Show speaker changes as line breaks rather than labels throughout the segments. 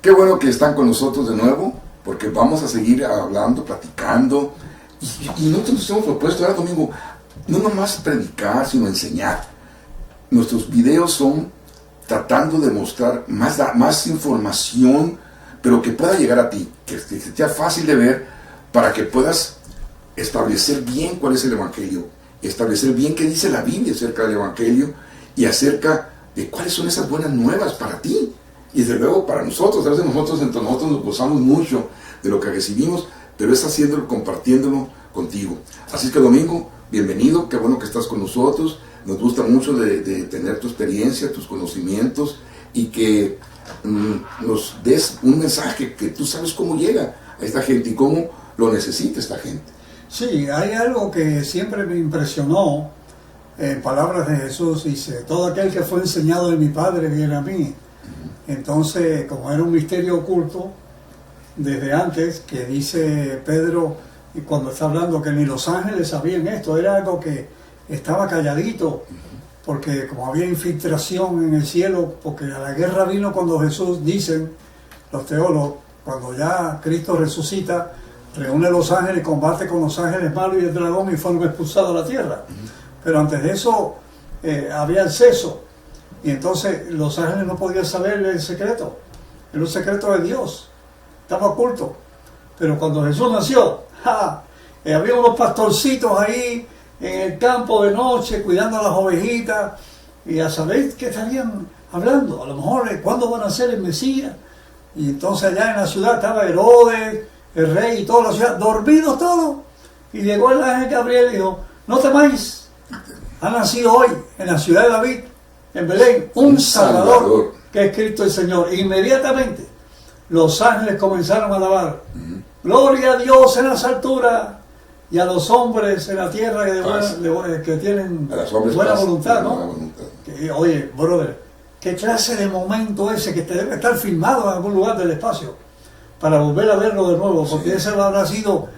Qué bueno que están con nosotros de nuevo, porque vamos a seguir hablando, platicando. Y nosotros nos hemos propuesto ahora, Domingo, no nomás predicar, sino enseñar. Nuestros videos son tratando de mostrar más información, pero que pueda llegar a ti, que sea fácil de ver, para que puedas establecer bien cuál es el Evangelio, establecer bien qué dice la Biblia acerca del Evangelio y acerca de cuáles son esas buenas nuevas para ti. Y desde luego para nosotros, a veces entre nosotros nos gozamos mucho de lo que recibimos, pero es haciéndolo, compartiéndolo contigo. Así que Domingo, bienvenido, qué bueno que estás con nosotros. Nos gusta mucho de tener tu experiencia, tus conocimientos y que nos des un mensaje que tú sabes cómo llega a esta gente y cómo lo necesita esta gente.
Sí, hay algo que siempre me impresionó en palabras de Jesús. Dice, todo aquel que fue enseñado de mi Padre viene a mí. Entonces, como era un misterio oculto desde antes, que dice Pedro, y cuando está hablando que ni los ángeles sabían esto, era algo que estaba calladito, porque como había infiltración en el cielo, porque a la guerra vino cuando Jesús, dicen los teólogos, cuando ya Cristo resucita, reúne a los ángeles, combate con los ángeles malos y el dragón y fueron expulsados a la tierra. Pero antes de eso había acceso. Y entonces los ángeles no podían saber el secreto. Era un secreto de Dios. Estaba oculto. Pero cuando Jesús nació, había unos pastorcitos ahí en el campo de noche cuidando a las ovejitas. Y a saber qué estarían hablando. A lo mejor cuándo van a ser el Mesías. Y entonces allá en la ciudad estaba Herodes, el rey y toda la ciudad, dormidos todos. Y llegó el ángel Gabriel y dijo, no temáis. Ha nacido hoy en la ciudad de David, en Belén, un Salvador, que es Cristo el Señor. Inmediatamente los ángeles comenzaron a alabar. Gloria a Dios en las alturas y a los hombres en la tierra que tienen buena voluntad, ¿no? Oye, brother, ¿qué clase de momento ese que debe estar filmado en algún lugar del espacio para volver a verlo de nuevo? Porque ese habrá sido,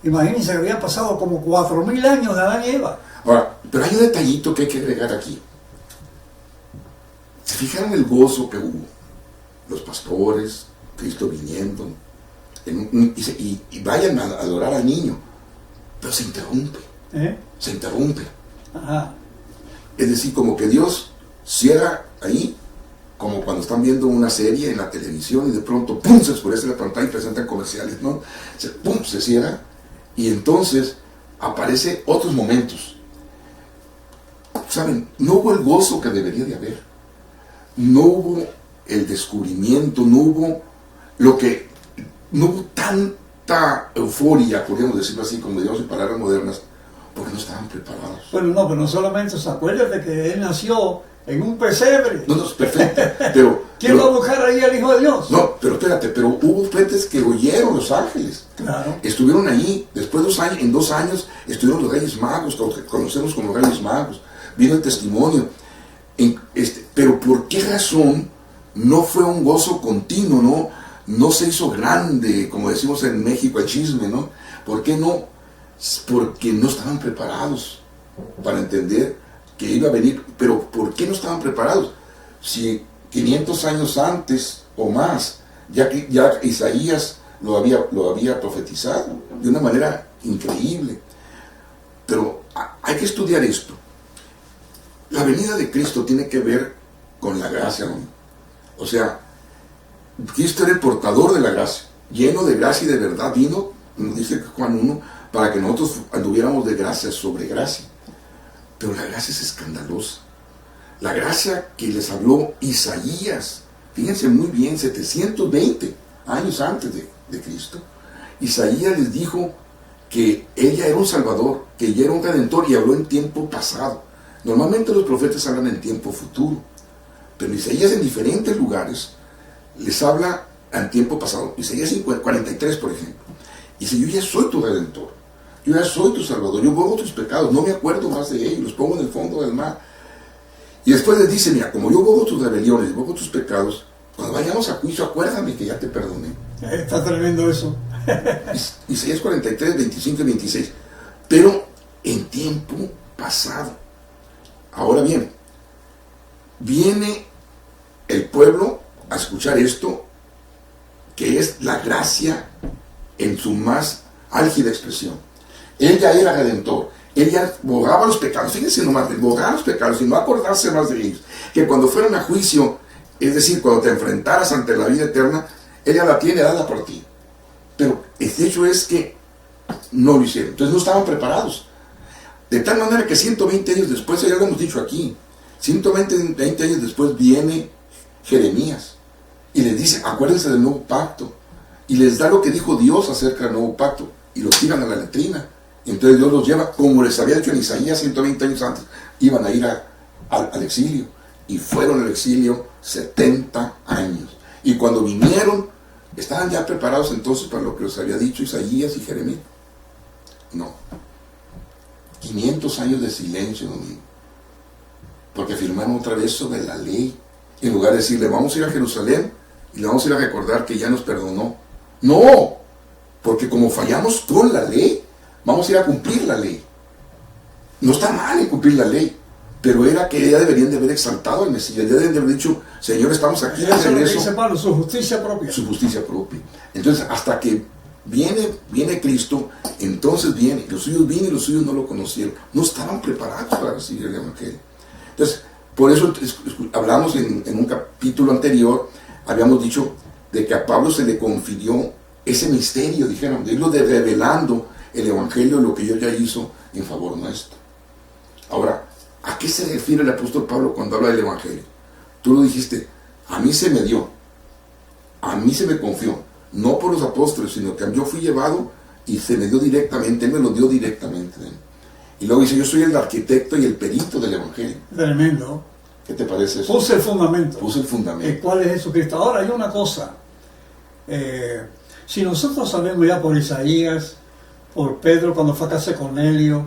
imagínense que habían pasado como 4.000 años de Adán y Eva.
Ahora, pero hay un detallito que hay que agregar aquí. ¿Se fijaron el gozo que hubo? Los pastores, Cristo viniendo, y vayan a adorar al niño, pero se interrumpe. Se interrumpe.
Ajá.
Es decir, como que Dios cierra ahí, como cuando están viendo una serie en la televisión y de pronto, ¡pum!, se oscurece la pantalla y presentan comerciales, ¿no? ¡Pum!, se cierra y entonces aparece otros momentos. ¿Saben? No hubo el gozo que debería de haber. No hubo el descubrimiento, no hubo tanta euforia, podríamos decirlo así, como digamos en palabras modernas, porque no estaban preparados.
Bueno, no, pero no solamente eso, acuérdate que él nació en un pesebre.
No, es perfecto, pero...
¿Quién va a buscar ahí al Hijo de Dios?
No, pero espérate, pero hubo gentes que oyeron los ángeles.
Claro.
Estuvieron ahí, después de 2 años, en 2 años, estuvieron los Reyes Magos, que conocemos como los Reyes Magos, vino el testimonio. Pero ¿por qué razón no fue un gozo continuo, no se hizo grande, como decimos en México, el chisme, ¿no? ¿Por qué no? Porque no estaban preparados para entender que iba a venir. Pero ¿por qué no estaban preparados? Si 500 años antes o más, ya Isaías lo había profetizado de una manera increíble. Pero hay que estudiar esto. La venida de Cristo tiene que ver con la gracia, ¿no? O sea, Cristo era el portador de la gracia, lleno de gracia y de verdad. Vino, nos dice Juan 1, para que nosotros anduviéramos de gracia sobre gracia. Pero la gracia es escandalosa. La gracia que les habló Isaías, fíjense muy bien, 720 años antes de Cristo, Isaías les dijo que ella era un salvador, que ella era un redentor, y habló en tiempo pasado. Normalmente los profetas hablan en tiempo futuro, pero Isaías en diferentes lugares les habla en tiempo pasado. Isaías 43, por ejemplo, dice: yo ya soy tu redentor, yo ya soy tu salvador, yo borro tus pecados, no me acuerdo más de ellos, los pongo en el fondo del mar. Y después les dice: mira, como yo borro tus rebeliones, borro tus pecados, cuando vayamos a juicio, acuérdame que ya te perdoné.
Está tremendo eso.
Isaías 43, 25 y 26. Pero en tiempo pasado. Ahora bien, viene el pueblo a escuchar esto que es la gracia en su más álgida expresión. Él ya era redentor, él ya borraba los pecados, fíjense nomás, borrar los pecados y no acordarse más de ellos, que cuando fueran a juicio, es decir, cuando te enfrentaras ante la vida eterna, él ya la tiene dada por ti. Pero el hecho es que no lo hicieron, entonces no estaban preparados. De tal manera que 120 años después, ya lo hemos dicho aquí, 120 años después viene Jeremías y les dice, acuérdense del nuevo pacto, y les da lo que dijo Dios acerca del nuevo pacto, y los tiran a la letrina. Y entonces Dios los lleva, como les había dicho en Isaías 120 años antes, iban a ir al exilio, y fueron al exilio 70 años. Y cuando vinieron, estaban ya preparados entonces para lo que les había dicho Isaías y Jeremías. No. 500 años de silencio, domingo, porque firmaron otra vez sobre la ley, en lugar de decirle, vamos a ir a Jerusalén y le vamos a ir a recordar que ya nos perdonó. No, porque como fallamos con la ley, vamos a ir a cumplir la ley. No está mal en cumplir la ley, pero era que ya deberían de haber exaltado al Mesías, ya deberían de haber dicho, Señor, estamos aquí de regreso.
Eso es lo que dice Pablo, su justicia propia.
Su justicia propia. Entonces, hasta que viene Cristo, entonces viene. Los suyos vienen y los suyos no lo conocieron. No estaban preparados para recibir el Evangelio. Entonces, por eso hablamos en un capítulo anterior, habíamos dicho de que a Pablo se le confirió ese misterio, dijeron, de irlo revelando el Evangelio, lo que Dios ya hizo en favor nuestro. Ahora, ¿a qué se refiere el apóstol Pablo cuando habla del Evangelio? Tú lo dijiste, a mí se me dio, a mí se me confió, no por los apóstoles, sino que yo fui llevado y se me dio directamente, él me lo dio directamente. Y luego dice, yo soy el arquitecto y el perito del Evangelio.
Tremendo.
¿Qué te parece eso?
Puse el fundamento.
Puse el fundamento.
¿Cuál es Jesucristo? Ahora hay una cosa. Si nosotros sabemos ya por Isaías, por Pedro cuando fue a casa de Cornelio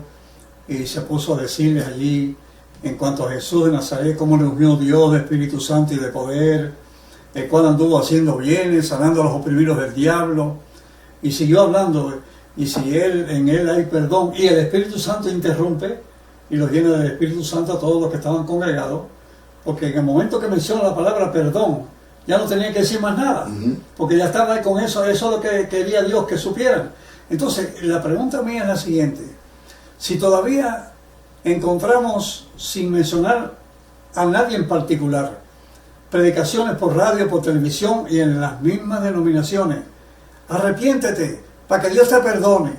y se puso a decirles allí en cuanto a Jesús de Nazaret, cómo le unió Dios de Espíritu Santo y de poder, el cual anduvo haciendo bienes, sanando a los oprimidos del diablo, y siguió hablando. Y si en él hay perdón, y el Espíritu Santo interrumpe y los llena del Espíritu Santo a todos los que estaban congregados, porque en el momento que menciona la palabra perdón, ya no tenía que decir más nada, porque ya estaba ahí con eso es lo que quería Dios que supieran. Entonces, la pregunta mía es la siguiente: si todavía encontramos, sin mencionar a nadie en particular, predicaciones por radio, por televisión y en las mismas denominaciones, arrepiéntete para que Dios te perdone.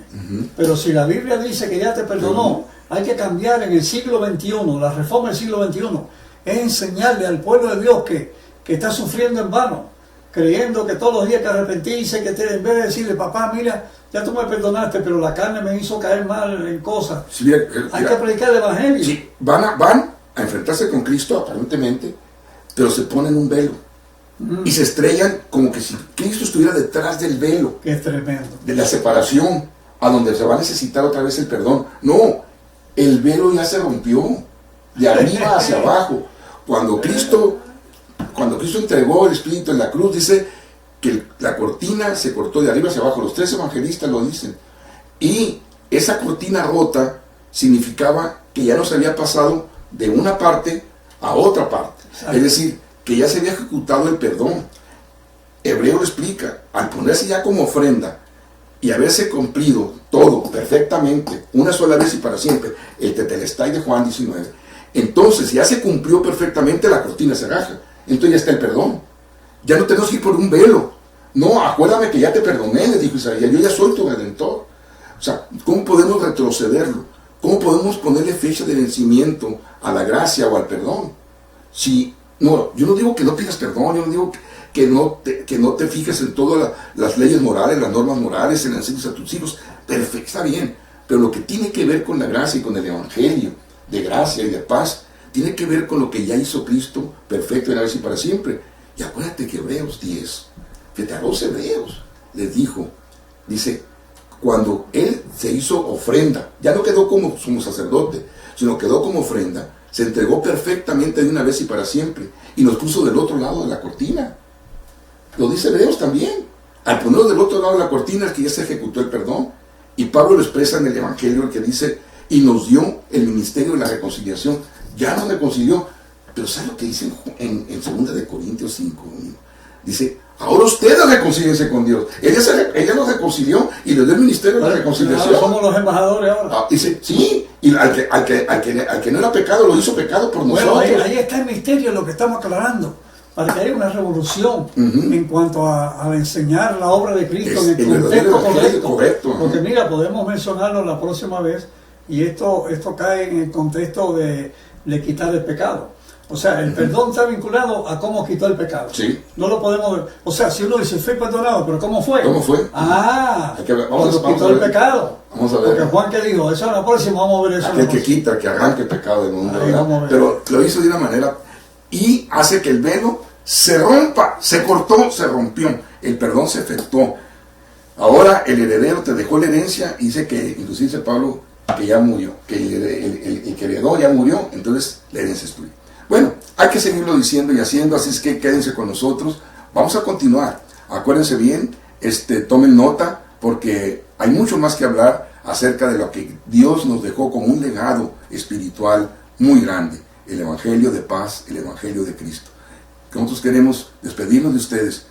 Pero si la Biblia dice que ya te perdonó, hay que cambiar en el siglo XXI, la reforma del siglo XXI, es enseñarle al pueblo de Dios que está sufriendo en vano, creyendo que todos los días que arrepentirse, en vez de decirle, papá, mira, ya tú me perdonaste, pero la carne me hizo caer mal en cosas.
Sí, mira,
hay que predicar el Evangelio.
Sí, van a enfrentarse con Cristo, aparentemente, pero se ponen un velo. Y se estrellan como que si Cristo estuviera detrás del velo.
Qué tremendo.
De la separación, a donde se va a necesitar otra vez el perdón. No, el velo ya se rompió, de arriba hacia abajo. Cuando Cristo entregó el Espíritu en la cruz, dice que la cortina se cortó de arriba hacia abajo. Los 3 evangelistas lo dicen. Y esa cortina rota significaba que ya no se había pasado de una parte a otra parte. Es decir, que ya se había ejecutado el perdón. Hebreo lo explica, al ponerse ya como ofrenda y haberse cumplido todo perfectamente, una sola vez y para siempre, el tetelestai de Juan 19, entonces ya se cumplió perfectamente, la cortina se raja, entonces ya está el perdón. Ya no tenemos que ir por un velo. No, acuérdame que ya te perdoné, le dijo Isaías, yo ya soy tu redentor. O sea, ¿cómo podemos retrocederlo? ¿Cómo podemos ponerle fecha de vencimiento a la gracia o al perdón? Si no, yo no digo que no pidas perdón, yo no digo que no te fijes en todas las leyes morales, las normas morales, en enseñas a tus hijos, perfecto, está bien, pero lo que tiene que ver con la gracia y con el Evangelio de gracia y de paz, tiene que ver con lo que ya hizo Cristo, perfecto una vez y para siempre. Y acuérdate que Hebreos 10, fíjate, a los hebreos les dijo, dice, cuando Él se hizo ofrenda, ya no quedó como sumo sacerdote, sino quedó como ofrenda, se entregó perfectamente de una vez y para siempre, y nos puso del otro lado de la cortina. Lo dice Hebreos también. Al ponerlo del otro lado de la cortina es que ya se ejecutó el perdón. Y Pablo lo expresa en el Evangelio, el que dice, y nos dio el ministerio de la reconciliación. Ya nos reconcilió. Pero ¿sabes lo que dice en 2 de Corintios 5? Dice, Ahora ustedes reconcíliense con Dios. Ella nos reconcilió y le dio el ministerio de la reconciliación.
Ahora somos los embajadores ahora.
Dice, sí, y al que no era pecado, lo hizo pecado por
Bueno,
nosotros.
ahí está el misterio, lo que estamos aclarando. Para que haya una revolución en cuanto a enseñar la obra de Cristo en el contexto correcto. Porque mira, podemos mencionarlo la próxima vez, y esto cae en el contexto de quitar el pecado. O sea, el perdón está vinculado a cómo quitó el pecado.
Sí.
No lo podemos ver. O sea, si uno dice, fui perdonado, pero ¿cómo fue?
¿Cómo fue?
Cuando quitó el pecado.
Vamos a ver.
Porque Juan que dijo, eso es la próxima, vamos a ver eso.
Aquel que quita, que arranque el pecado del mundo. Pero lo hizo de una manera y hace que el velo se rompa, se cortó, se rompió. El perdón se efectuó. Ahora el heredero te dejó la herencia y dice que, inclusive dice Pablo, que ya murió, que el que heredó ya murió, entonces la herencia es tuya. Bueno, hay que seguirlo diciendo y haciendo, así es que quédense con nosotros. Vamos a continuar. Acuérdense bien, tomen nota, porque hay mucho más que hablar acerca de lo que Dios nos dejó como un legado espiritual muy grande. El Evangelio de paz, el Evangelio de Cristo. Nosotros queremos despedirnos de ustedes,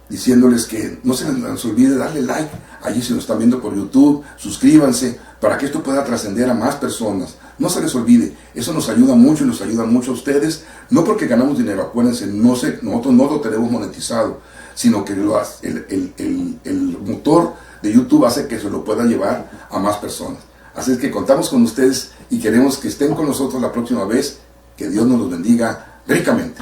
diciéndoles que no se les olvide darle like, allí si nos están viendo por YouTube, suscríbanse, para que esto pueda trascender a más personas. No se les olvide, eso nos ayuda mucho y nos ayuda mucho a ustedes, no porque ganamos dinero, acuérdense, nosotros no lo tenemos monetizado, sino que el motor de YouTube hace que se lo pueda llevar a más personas. Así es que contamos con ustedes y queremos que estén con nosotros la próxima vez. Que Dios nos los bendiga ricamente.